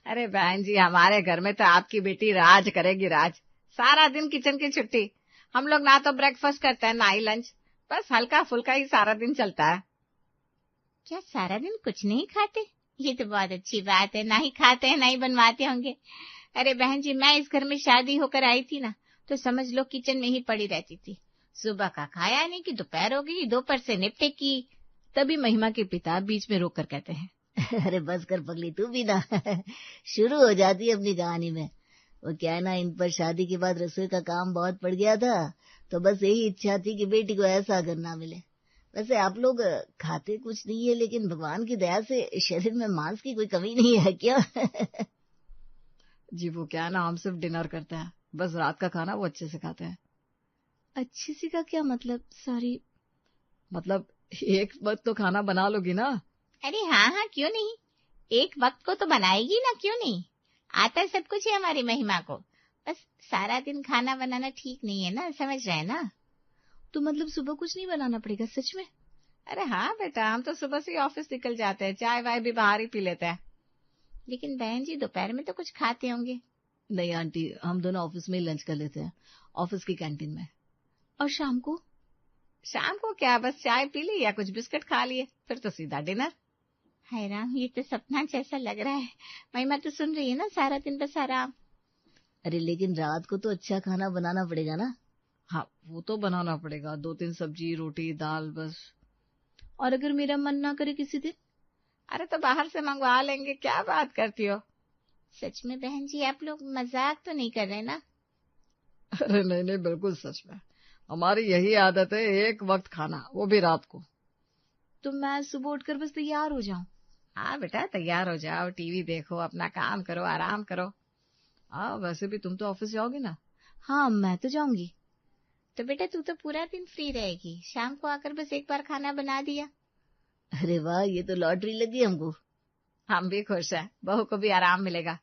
अरे बहन जी, हमारे घर में तो आपकी बेटी राज करेगी, राज। सारा दिन किचन की छुट्टी। हम लोग ना तो ब्रेकफास्ट करते हैं ना ही लंच, बस हल्का फुल्का ही सारा दिन चलता है। क्या सारा दिन कुछ नहीं खाते? ये तो बहुत अच्छी बात है, ना ही खाते हैं ना ही बनवाते होंगे। अरे बहन जी, मैं इस घर में शादी होकर आई थी ना, तो समझ लो किचन में ही पड़ी रहती थी। सुबह का खाया नहीं कि दोपहर हो गई, दोपहर से निपटे की। तभी महिमा के पिता बीच में रोक कर कहते हैं, अरे बस कर पगली, तू भी ना शुरू हो जाती है अपनी कहानी में। वो क्या है ना, इन पर शादी के बाद रसोई का काम बहुत पड़ गया था, तो बस यही इच्छा थी कि बेटी को ऐसा घर ना मिले। वैसे आप लोग खाते कुछ नहीं है, लेकिन भगवान की दया से शरीर में मांस की कोई कमी नहीं है क्या? जी वो क्या है ना, हम सिर्फ डिनर करते हैं, बस रात का खाना वो अच्छे से खाते हैं। अच्छे से का क्या मतलब? सॉरी। मतलब एक वक्त तो खाना बना लोगी ना? अरे हाँ हाँ, क्यों नहीं, एक वक्त को तो बनाएगी ना, क्यों नहीं। आता सब कुछ है हमारी महिमा को, बस सारा दिन खाना बनाना ठीक नहीं है ना, समझ रहे हैं ना। तो मतलब सुबह कुछ नहीं बनाना पड़ेगा सच में? अरे हाँ बेटा, हम तो सुबह से ही ऑफिस निकल जाते हैं, चाय वाय भी बाहर ही पी लेते हैं। लेकिन बहन जी, दोपहर में तो कुछ खाते होंगे। नहीं आंटी, हम दोनों ऑफिस में ही लंच कर लेते हैं, ऑफिस की कैंटीन में। और शाम को? शाम को क्या, बस चाय पी ली या कुछ बिस्किट खा लिए, फिर तो सीधा डिनर। हाय राम, ये तो सपना जैसा लग रहा है। महिमा तो सुन रही है ना, सारा दिन बस आराम। अरे लेकिन रात को तो अच्छा खाना बनाना पड़ेगा ना। हाँ वो तो बनाना पड़ेगा, 2-3 सब्जी रोटी दाल बस। और अगर मेरा मन ना करे किसी दिन? अरे तो बाहर से मंगवा लेंगे, क्या बात करती हो। सच में बहन जी, आप लोग मजाक तो नहीं कर रहे ना? अरे नहीं नहीं, बिल्कुल सच में, हमारी यही आदत है, एक वक्त खाना, वो भी रात को। तो मैं सुबह उठकर बस तैयार हो जाऊं? हाँ बेटा, तैयार हो जाओ, टीवी देखो, अपना काम करो, आराम करो। हाँ वैसे भी तुम तो ऑफिस जाओगी ना? हाँ मैं तो जाऊंगी। तो बेटा तू तो पूरा दिन फ्री रहेगी, शाम को आकर बस एक बार खाना बना दिया। अरे वाह, ये तो लॉटरी लगी हमको। हम भी खुश हैं, बहू को भी आराम मिलेगा।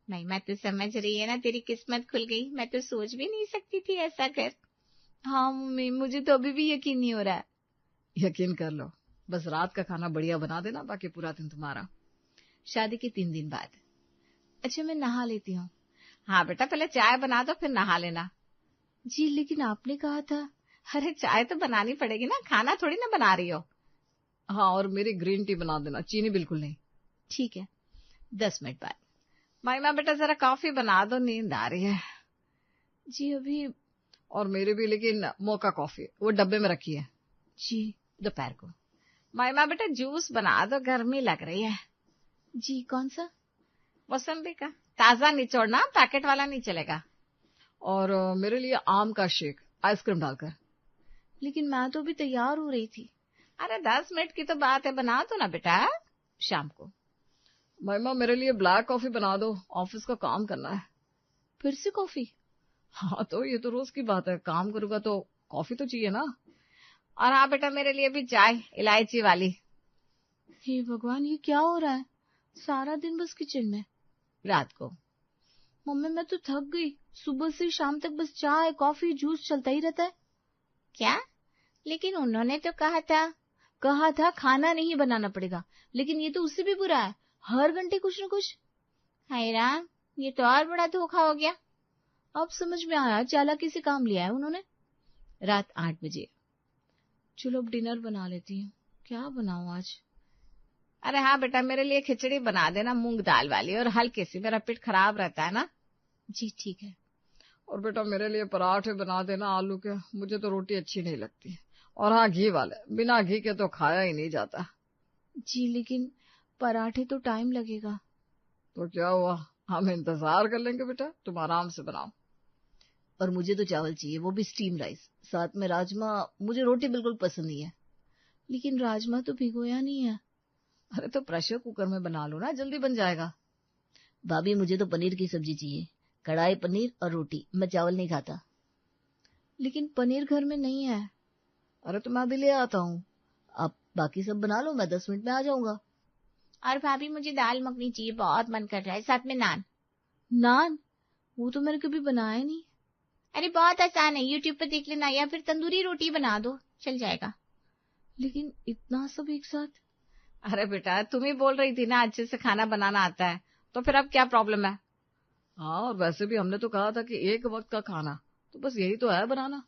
महिमा तू समझ रही है ना, तेरी किस्मत खुल गई, मैं तो सोच भी नहीं सकती थी ऐसा कर। हाँ मम्मी, मुझे तो अभी भी यकीन नहीं हो रहा है। यकीन कर लो, बस रात का खाना बढ़िया बना देना, बाकी पूरा दिन तुम्हारा। शादी के 3 दिन बाद। अच्छा मैं नहा लेती हूँ। हाँ बेटा, पहले चाय बना दो फिर नहा लेना। जी लेकिन आपने कहा था। अरे चाय तो बनानी पड़ेगी ना, खाना थोड़ी ना बना रही हो। हाँ और मेरी ग्रीन टी बना देना, चीनी बिल्कुल नहीं। ठीक है। 10 मिनट बाद। महिमा बेटा जरा कॉफी बना दो, नींद आ रही है। जी अभी। और मेरे भी, लेकिन मोका कॉफी वो डब्बे में रखी है। जी। दोपहर को। महिमा बेटा जूस बना दो, गर्मी लग रही है। जी कौन सा? मौसम्बी का, ताजा निचोड़ना, पैकेट वाला नहीं चलेगा। और मेरे लिए आम का शेक, आइसक्रीम डालकर। लेकिन मैं तो अभी तैयार हो रही थी। अरे 10 मिनट की तो बात है, बना दो ना बेटा। शाम को। महिमा मेरे लिए ब्लैक कॉफी बना दो, ऑफिस का काम करना है। फिर से कॉफी? हाँ तो ये तो रोज की बात है, काम करूंगा तो कॉफी तो चाहिए ना। और हाँ बेटा, मेरे लिए भी चाय इलायची वाली। हे भगवान, ये क्या हो रहा है? सारा दिन बस किचन में। रात को। मम्मी मैं तो थक गई, सुबह से शाम तक बस चाय कॉफी जूस चलता ही रहता है। क्या? लेकिन उन्होंने तो कहा था खाना नहीं बनाना पड़ेगा, लेकिन ये तो उससे भी बुरा है, हर घंटे कुछ न कुछ। हाय राम, ये तो और बड़ा धोखा हो गया। अब समझ में आया, चालाकी से काम लिया है उन्होंने। रात 8 बजे। चलो अब डिनर बना लेती हूँ, क्या बनाऊं आज? अरे हाँ बेटा, मेरे लिए खिचड़ी बना देना, मूंग दाल वाली, और हल्की सी, मेरा पेट खराब रहता है ना। जी ठीक है। और बेटा मेरे लिए पराठे बना देना आलू के, मुझे तो रोटी अच्छी नहीं लगती। और हाँ घी वाले, बिना घी के तो खाया ही नहीं जाता। जी लेकिन पराठे तो टाइम लगेगा। तो क्या हुआ, हम इंतजार कर लेंगे बेटा, तुम आराम से बनाओ। और मुझे तो चावल चाहिए, वो भी स्टीम राइस, साथ में राजमा। मुझे रोटी बिल्कुल पसंद नहीं है। लेकिन राजमा तो भिगोया नहीं है। अरे तो प्रेशर कुकर में बना लो ना, जल्दी बन जाएगा। भाभी मुझे तो पनीर की सब्जी चाहिए, कढ़ाई पनीर और रोटी, मैं चावल नहीं खाता। लेकिन पनीर घर में नहीं है। अरे तो मैं अभी ले आता हूँ। आप बाकी सब बना लो, मैं 10 मिनट में आ जाऊंगा। और भाभी मुझे दाल मखनी चाहिए, बहुत मन कर रहा है, साथ में नान। नान? वो तो मैंने कभी बनाया नहीं। अरे बहुत आसान है, यूट्यूब पर देख लेना, या फिर तंदूरी रोटी बना दो, चल जाएगा। लेकिन इतना सब एक साथ? अरे बेटा तुम ही बोल रही थी ना अच्छे से खाना बनाना आता है, तो फिर अब क्या प्रॉब्लम है? हाँ, और वैसे भी हमने तो कहा था कि एक वक्त का खाना, तो बस यही तो है बनाना।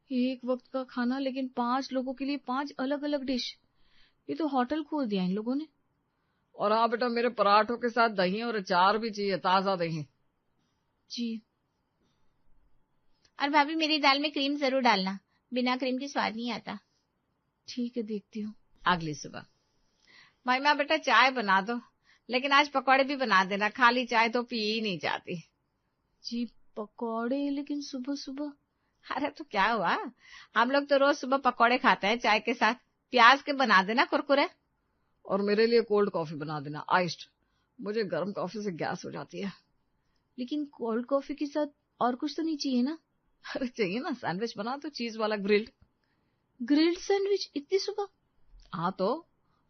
एक वक्त का खाना, लेकिन 5 लोगों के लिए 5 अलग अलग डिश। ये तो होटल खोल दिया इन लोगों ने। और हाँ बेटा, मेरे पराठों के साथ दही और अचार भी चाहिए, ताजा दही। जी। और भाभी मेरी दाल में क्रीम जरूर डालना, बिना क्रीम के स्वाद नहीं आता। ठीक है, देखती हूँ। अगली सुबह, महिमा बेटा चाय बना दो, लेकिन आज पकौड़े भी बना देना, खाली चाय तो पी ही नहीं जाती। जी, पकौड़े? लेकिन सुबह सुबह? अरे तो क्या हुआ, हम लोग तो रोज सुबह पकौड़े खाते हैं चाय के साथ। प्याज के बना देना कुरकुरे। और मेरे लिए कोल्ड कॉफी बना देना, आइस्ड। मुझे गर्म कॉफी से गैस हो जाती है। लेकिन कोल्ड कॉफी के साथ और कुछ तो नहीं चाहिए ना? अरे चाहिए ना, सैंडविच बना दो, चीज वाला ग्रिल्ड सैंडविच इतनी सुबह? हाँ, तो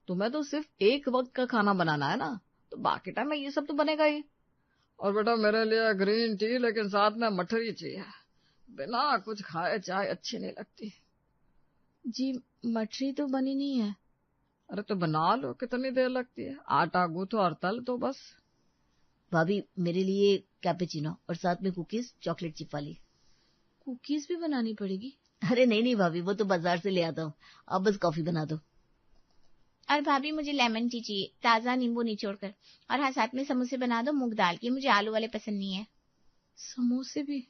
तुम्हें तो सिर्फ एक वक्त का खाना बनाना है ना, तो बाकी टाइम में ये सब तो बनेगा ही। और बेटा मेरे लिए ग्रीन टी, लेकिन साथ में मठरी चाहिए। बिना कुछ खाए चाय अच्छी नहीं लगती। जी, मठरी तो बनी नहीं है। अरे तो बना लो, कितनी देर लगती है, आटा गूंथो और तल तो बस। भाभी मेरे लिए कैपेचिनो और साथ में कुकीज, चॉकलेट चिप वाली। कुकीज भी बनानी पड़ेगी? अरे नहीं नहीं भाभी, वो तो बाजार से ले आता हूँ, आप बस कॉफी बना दो। और भाभी मुझे लेमन टी चाहिए, ताजा नींबू निचोड़कर। और हाँ, साथ में समोसे बना दो मूंग दाल की, मुझे आलू वाले पसंद नहीं है। समोसे भी?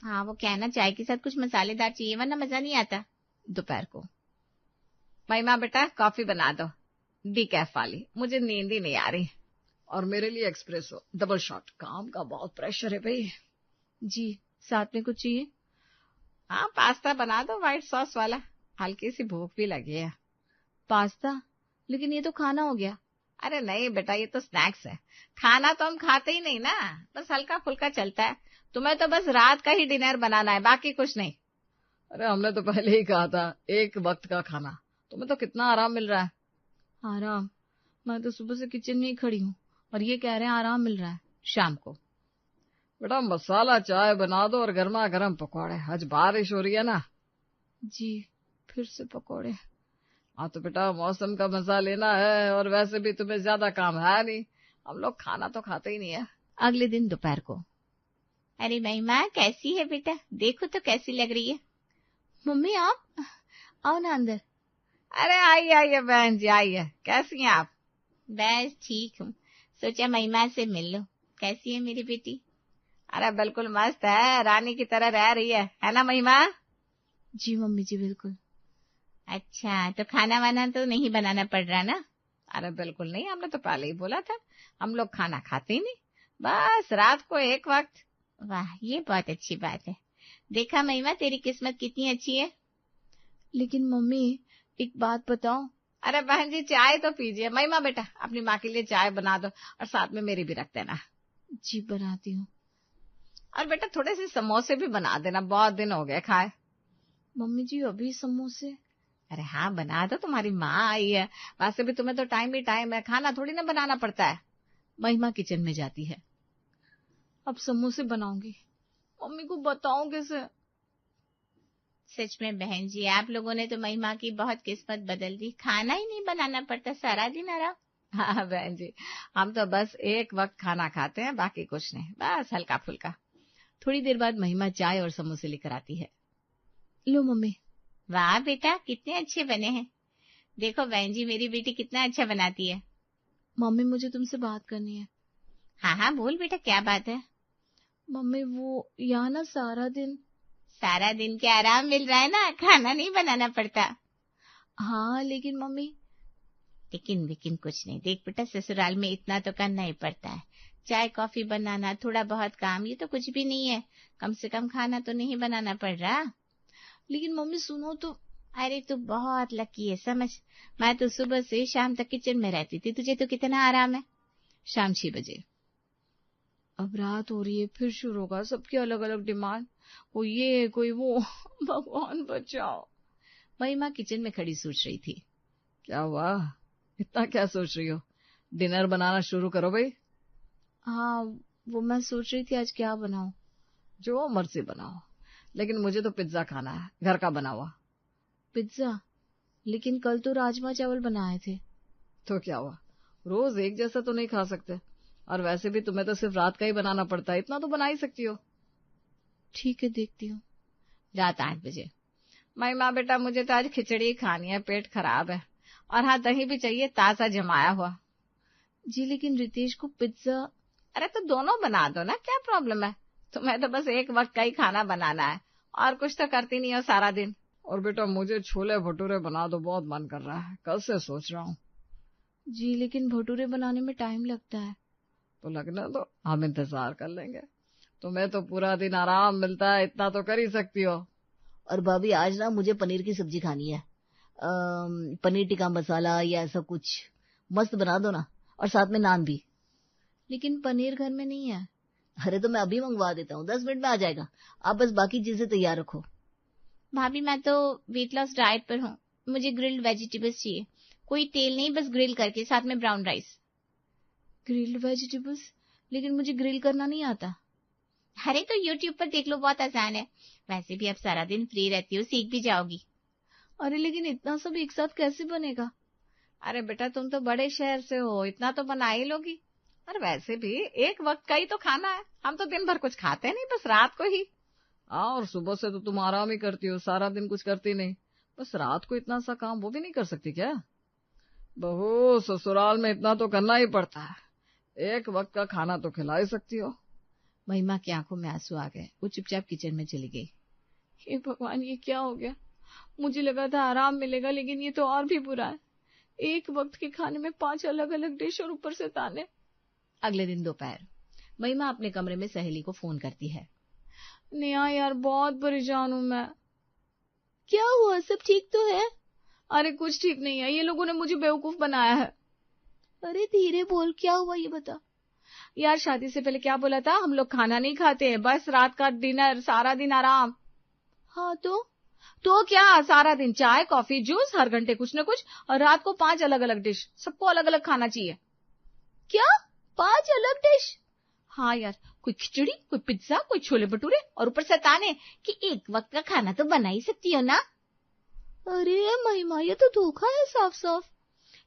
हाँ, वो क्या है ना, चाय के साथ कुछ मसालेदार चाहिए, वरना मजा नहीं आता। दोपहर को, महिमा बेटा कॉफी बना दो, डीकैफ वाली, मुझे नींद ही नहीं आ रही। और मेरे लिए एक्सप्रेसो डबल शॉट, काम का बहुत प्रेशर है भाई। जी, साथ में कुछ चाहिए? हाँ, पास्ता बना दो व्हाइट सॉस वाला, हल्की सी भूख भी लगी है। पास्ता? लेकिन ये तो खाना हो गया। अरे नहीं बेटा, ये तो स्नैक्स है, खाना तो हम खाते ही नहीं ना, बस हल्का फुल्का चलता है। तुम्हें तो बस रात का ही डिनर बनाना है, बाकी कुछ नहीं। अरे हमने तो पहले ही कहा था एक वक्त का खाना, तुम्हें तो कितना आराम मिल रहा है। आराम? मैं तो सुबह से किचन में ही खड़ी हूँ और ये कह रहे हैं आराम मिल रहा है। शाम को बेटा मसाला चाय बना दो और गर्मा गर्म पकौड़े, आज बारिश हो रही है ना। जी, फिर से पकौड़े? हाँ तो बेटा मौसम का मजा लेना है, और वैसे भी तुम्हें ज्यादा काम है नहीं, हम लोग खाना तो खाते ही नहीं है। अगले दिन दोपहर को, अरे महिमा कैसी है बेटा, देखो तो कैसी लग रही है। मम्मी आप आओ ना अंदर। अरे आइए आइए बहन जी, आइए, कैसी हैं आप? बस ठीक हूँ, सोचा महिमा से मिल लो। कैसी है मेरी बेटी? अरे बिल्कुल मस्त है, रानी की तरह रह रही है ना महिमा? जी मम्मी जी बिल्कुल। अच्छा, तो खाना वाना तो नहीं बनाना पड़ रहा ना? अरे बिल्कुल नहीं, हमने तो पहले ही बोला था, हम लोग खाना खाते ही नहीं, बस रात को एक वक्त। वाह, ये बहुत अच्छी बात है। देखा महिमा, तेरी किस्मत कितनी अच्छी है। लेकिन मम्मी एक बात बताओ। अरे बहन जी चाय तो पीजिए। महिमा बेटा अपनी माँ के लिए चाय बना दो और साथ में मेरी भी रख देना। जी बनाती हूँ। और बेटा थोड़े से समोसे भी बना देना, बहुत दिन हो गए खाए। मम्मी जी अभी समोसे? अरे हाँ बना दो, तुम्हारी माँ आई है, वैसे भी तुम्हें तो टाइम ही टाइम है, खाना थोड़ी ना बनाना पड़ता है। महिमा किचन में जाती है। अब समोसे बनाऊंगी, मम्मी को बताऊं कैसे? सच में बहन जी, आप लोगों ने तो महिमा की बहुत किस्मत बदल दी, खाना ही नहीं बनाना पड़ता, सारा दिन आराम। हाँ बहन जी, हम तो बस एक वक्त खाना खाते हैं, बाकी कुछ नहीं, बस हल्का फुल्का। थोड़ी देर बाद महिमा चाय और समोसे लेकर आती है। लो मम्मी। वाह बेटा, कितने अच्छे बने हैं। देखो बहन जी, मेरी बेटी कितना अच्छा बनाती है। मम्मी मुझे तुमसे बात करनी है। हाँ हाँ बोल बेटा, क्या बात है? मम्मी वो यहाँ ना सारा दिन क्या आराम मिल रहा है ना, खाना नहीं बनाना पड़ता। हाँ लेकिन मम्मी। लेकिन कुछ नहीं, देख बेटा ससुराल में इतना तो करना ही पड़ता है, चाय कॉफी बनाना, थोड़ा बहुत काम, ये तो कुछ भी नहीं है, कम से कम खाना तो नहीं बनाना पड़ रहा। लेकिन मम्मी सुनो तो। अरे तू बहुत लकी है, समझ, मैं तो सुबह से शाम तक किचन में रहती थी, तुझे तो कितना आराम है। शाम 6 बजे। अब रात हो रही है, फिर शुरू होगा सबकी अलग अलग डिमांड, कोई ये कोई वो। भगवान बचाओ। महिमा किचन में खड़ी सोच रही थी। क्या हुआ, इतना क्या सोच रही हो? डिनर बनाना शुरू करो भाई। हाँ वो मैं सोच रही थी आज क्या बनाऊं। जो मर्जी बनाओ, लेकिन मुझे तो पिज्जा खाना है, घर का बना हुआ। पिज्जा? लेकिन कल तो राजमा चावल बनाए थे। तो क्या हुआ, रोज एक जैसा तो नहीं खा सकते, और वैसे भी तुम्हें तो सिर्फ रात का ही बनाना पड़ता है, इतना तो बना ही सकती हो। ठीक है, देखती हूँ। रात 8 बजे। महिमा बेटा मुझे तो आज खिचड़ी खानी है, पेट खराब है, और हाँ दही भी चाहिए, ताजा जमाया हुआ। जी लेकिन रितेश को पिज्जा। अरे तो दोनों बना दो ना, क्या प्रॉब्लम है? तुम्हें तो बस एक वक्त का ही खाना बनाना है, और कुछ तो करती नहीं हो सारा दिन। और बेटा मुझे छोले भटूरे बना दो, बहुत मन कर रहा है, कल से सोच रहा हूँ। जी लेकिन भटूरे बनाने में टाइम लगता है। तो लगना दो, हम इंतजार कर लेंगे। तुम्हें तो पूरा दिन आराम मिलता है, इतना तो कर ही सकती हो। और भाभी आज ना मुझे पनीर की सब्जी खानी है, पनीर टिक्का मसाला या ऐसा कुछ मस्त बना दो ना, और साथ में नान भी। लेकिन पनीर घर में नहीं है। अरे तो मैं अभी मंगवा देता हूँ, 10 मिनट में आ जाएगा, आप बस बाकी चीजें तैयार रखो। भाभी मैं तो वेट लॉस डाइट पर हूँ, मुझे ग्रिल्ड वेजिटेबल्स चाहिए, कोई तेल नहीं, बस ग्रिल करके, साथ में ब्राउन राइस। Grilled vegetables? लेकिन मुझे ग्रिल करना नहीं आता। अरे तो यूट्यूब पर देख लो, बहुत आसान है। वैसे भी अब सारा दिन फ्री रहती हो, सीख भी जाओगी। अरे लेकिन इतना सब एक साथ कैसे बनेगा? अरे बेटा तुम तो बड़े शहर से हो, इतना तो बना ही लोगी। और वैसे भी एक वक्त का ही तो खाना है, हम तो दिन भर कुछ खाते नहीं, बस रात को ही। और सुबह से तो तुम आराम ही करती हो, सारा दिन कुछ करती नहीं, बस रात को इतना सा काम वो भी नहीं कर सकती क्या? बहू ससुराल में इतना तो करना ही पड़ता है, एक वक्त का खाना तो खिला ही सकती हो। महिमा की आंखों में आंसू आ गए, वो चुपचाप किचन में चली गई। हे भगवान, ये क्या हो गया? मुझे लगा था आराम मिलेगा, लेकिन ये तो और भी बुरा है। एक वक्त के खाने में 5 अलग अलग डिश और ऊपर से ताने। अगले दिन दोपहर महिमा अपने कमरे में सहेली को फोन करती है। नेहा यार, बहुत परेशान हूं मैं। क्या हुआ, सब ठीक तो है? अरे कुछ ठीक नहीं है, ये लोगों ने मुझे बेवकूफ बनाया है। अरे धीरे बोल, क्या हुआ ये बता। यार शादी से पहले क्या बोला था, हम लोग खाना नहीं खाते, बस रात का डिनर, सारा दिन आराम। हाँ तो क्या, सारा दिन चाय कॉफी जूस, हर घंटे कुछ न कुछ, और रात को 5 अलग अलग डिश, सबको अलग अलग खाना चाहिए। क्या 5 अलग डिश? हाँ यार, कोई खिचड़ी, कोई पिज्जा, कोई छोले भटूरे, और ऊपर से ताने कि एक वक्त का खाना तो बना ही सकती हो ना। अरे महिमा, ये तो धोखा है साफ साफ,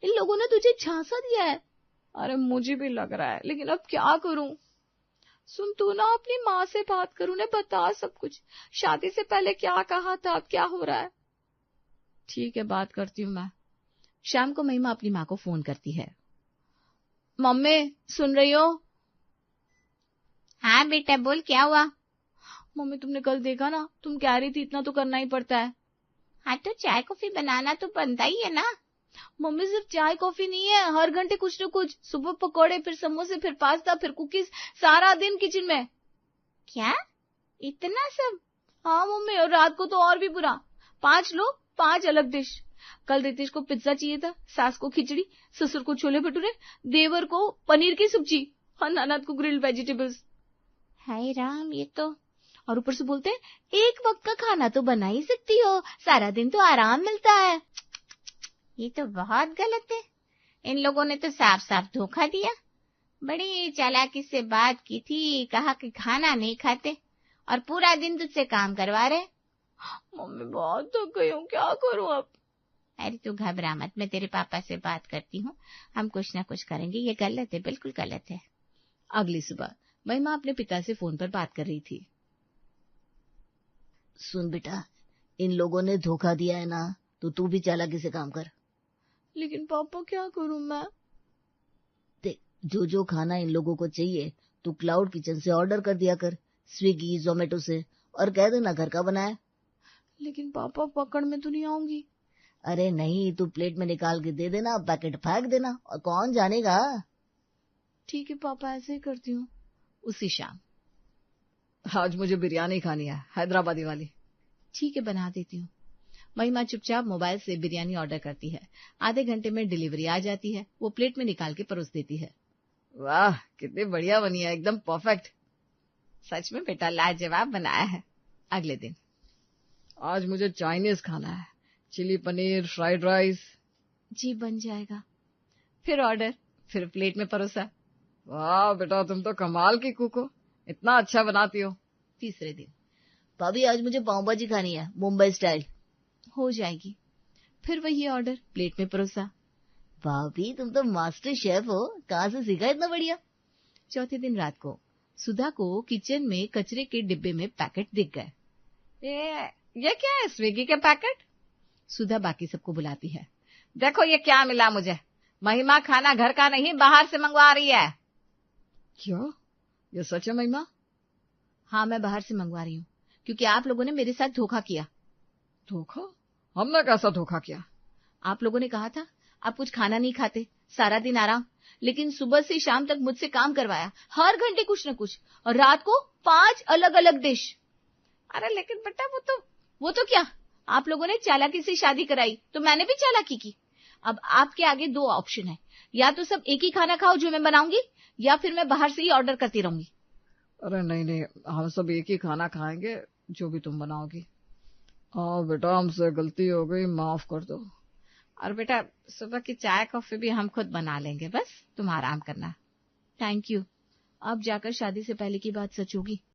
इन लोगों ने तुझे झांसा दिया है। अरे मुझे भी लग रहा है, लेकिन अब क्या करूं? सुन, तू ना अपनी माँ से बात कर, उन्हें बता सब कुछ, शादी से पहले क्या कहा था, अब क्या हो रहा है। ठीक है, बात करती हूँ मैं। शाम को महिमा अपनी माँ को फोन करती है। मम्मी सुन रही हो? हाँ बेटा बोल, क्या हुआ? मम्मी तुमने कल देखा ना, तुम कह रही थी इतना तो करना ही पड़ता है। हाँ तो चाय कॉफी बनाना तो बनता ही है ना। मम्मी सिर्फ चाय कॉफी नहीं है, हर घंटे कुछ न कुछ, सुबह पकौड़े, फिर समोसे, फिर पास्ता, फिर कुकीज, सारा दिन किचन में। क्या इतना सब? हाँ मम्मी, और रात को तो और भी बुरा, 5 लोग 5 अलग डिश। कल रितेश को पिज्जा चाहिए था, सास को खिचड़ी, ससुर को छोले भटूरे, देवर को पनीर की सब्जी, और ननद को ग्रिल्ड वेजिटेबल्स। हाय राम, ये तो, और ऊपर से बोलते हैं एक वक्त का खाना तो बना ही सकती हो, सारा दिन तो आराम मिलता है। ये तो बहुत गलत है, इन लोगों ने तो साफ साफ धोखा दिया। बड़ी चालाकी से बात की थी, कहा कि खाना नहीं खाते, और पूरा दिन तुझसे काम करवा रहे। मम्मी बहुत थक गई हूँ, क्या करूँ अब? अरे तू घबरा मत, मैं तेरे पापा से बात करती हूँ, हम कुछ ना कुछ करेंगे। ये गलत है, बिल्कुल गलत है। अगली सुबह महिमा अपने पिता से फोन पर बात कर रही थी। सुन बेटा, इन लोगों ने धोखा दिया है ना, तो तू भी चालाकी से काम कर। लेकिन पापा क्या करूं मैं? देख, जो खाना इन लोगों को चाहिए तू क्लाउड किचन से ऑर्डर कर दिया कर, स्विगी जोमेटो से, और कह देना घर का बनाया। लेकिन पापा पकड़ में तो नहीं आऊंगी। अरे नहीं, तू प्लेट में निकाल के दे देना, पैकेट फेंक देना, और कौन जानेगा। ठीक है पापा, ऐसे ही करती हूँ। उसी शाम, आज मुझे बिरयानी खानी है, हैदराबादी वाली। ठीक है, बना देती हूँ। महिमा चुपचाप मोबाइल से बिरयानी ऑर्डर करती है, आधे घंटे में डिलीवरी आ जाती है, वो प्लेट में निकाल के परोस देती है। वाह कितनी बढ़िया बनी है, एकदम परफेक्ट। सच में बेटा लाजवाब बनाया है। अगले दिन, आज मुझे चाइनीज खाना है, चिली पनीर, फ्राइड राइस। जी बन जाएगा। फिर ऑर्डर, फिर प्लेट में परोसा। वाह बेटा तुम तो कमाल की कुक हो, इतना अच्छा बनाती हो। तीसरे दिन, भाभी आज मुझे पाव भाजी खानी है, मुंबई स्टाइल। हो जाएगी। फिर वही ऑर्डर, प्लेट में परोसा। भाभी तुम तो मास्टर शेफ हो, कहाँ से सीखा इतना बढ़िया? चौथे दिन रात को सुधा को किचन में कचरे के डिब्बे में पैकेट दिख गए। ये क्या है, स्विगी के पैकेट? सुधा बाकी सबको बुलाती है। देखो ये क्या मिला मुझे, महिमा खाना घर का नहीं बाहर से मंगवा रही है। क्या ये सच है महिमा? हाँ, मैं बाहर से मंगवा रही हूँ क्योंकि आप लोगों ने मेरे साथ धोखा किया। धोखा? हमने कैसा धोखा किया? आप लोगों ने कहा था आप कुछ खाना नहीं खाते, सारा दिन आराम, लेकिन सुबह से शाम तक मुझसे काम करवाया, हर घंटे कुछ न कुछ, और रात को 5 अलग अलग डिश। अरे लेकिन बेटा वो तो क्या, आप लोगों ने चालाकी से शादी कराई तो मैंने भी चालाकी की। अब आपके आगे 2 ऑप्शन है, या तो सब एक ही खाना खाओ जो मैं बनाऊंगी, या फिर मैं बाहर से ही ऑर्डर करती रहूंगी। अरे नहीं, हम सब एक ही खाना खाएंगे जो भी तुम बनाओगी। हाँ बेटा, हमसे गलती हो गई, माफ कर दो। और बेटा सुबह की चाय कॉफी भी हम खुद बना लेंगे, बस तुम आराम करना। Thank you. अब जाकर शादी से पहले की बात सच होगी।